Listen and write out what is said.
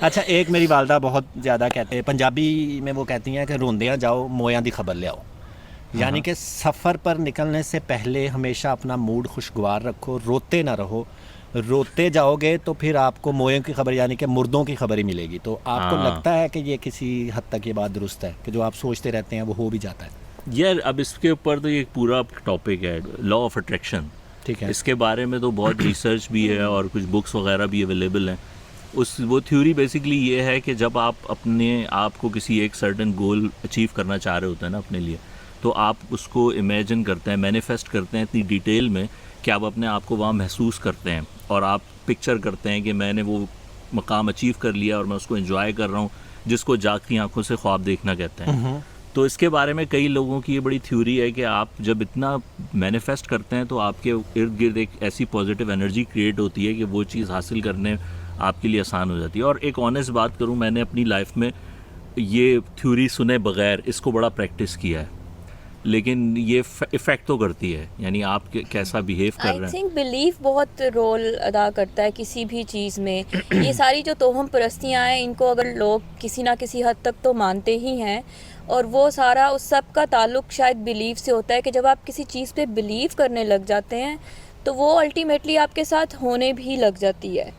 اچھا ایک میری والدہ بہت زیادہ کہتے ہیں پنجابی میں، وہ کہتی ہیں کہ روندیاں جاؤ مویاں دی خبر لے آؤ، یعنی کہ سفر پر نکلنے سے پہلے ہمیشہ اپنا موڈ خوشگوار رکھو، روتے نہ رہو، روتے جاؤ گے تو پھر آپ کو مویوں کی خبر یعنی کہ مردوں کی خبر ہی ملے گی. تو آپ کو ہاں لگتا ہے کہ یہ کسی حد تک یہ بات درست ہے کہ جو آپ سوچتے رہتے ہیں وہ ہو بھی جاتا ہے؟ یار اب اس کے اوپر تو یہ پورا ٹاپک ہے لا آف اٹریکشن. ٹھیک ہے. اس کے بارے میں تو بہت ریسرچ بھی ہے اور کچھ بکس وغیرہ بھی اویلیبل ہیں. وہ تھیوری بیسکلی یہ ہے کہ جب آپ اپنے آپ کو کسی ایک سرٹن گول اچیو کرنا چاہ رہے ہوتے ہیں نا اپنے لیے، تو آپ اس کو امیجن کرتے ہیں، مینیفیسٹ کرتے ہیں اتنی ڈیٹیل میں کہ آپ اپنے آپ کو وہاں محسوس کرتے ہیں اور آپ پکچر کرتے ہیں کہ میں نے وہ مقام اچیو کر لیا اور میں اس کو انجوائے کر رہا ہوں، جس کو جاگتی آنکھوں سے خواب دیکھنا کہتے ہیں. تو اس کے بارے میں کئی لوگوں کی یہ بڑی تھیوری ہے کہ آپ جب اتنا مینیفیسٹ کرتے ہیں تو آپ کے ارد گرد ایک ایسی پازیٹیو انرجی کریٹ ہوتی ہے کہ وہ چیز حاصل کرنے آپ کے لیے آسان ہو جاتی ہے. اور ایک آنیسٹ بات کروں، میں نے اپنی لائف میں یہ تھیوری سنے بغیر اس کو بڑا پریکٹس کیا ہے، لیکن یہ افیکٹ تو کرتی ہے، یعنی آپ کیسا بیہیو کر آئی رہے ہیں. تھنک بلیف بہت رول ادا کرتا ہے کسی بھی چیز میں. یہ ساری جو توہم پرستیاں ہیں ان کو اگر لوگ کسی نہ کسی حد تک تو مانتے ہی ہیں، اور وہ سارا اس سب کا تعلق شاید بلیف سے ہوتا ہے کہ جب آپ کسی چیز پہ بلیو کرنے لگ جاتے ہیں تو وہ الٹیمیٹلی آپ کے ساتھ ہونے بھی لگ جاتی ہے.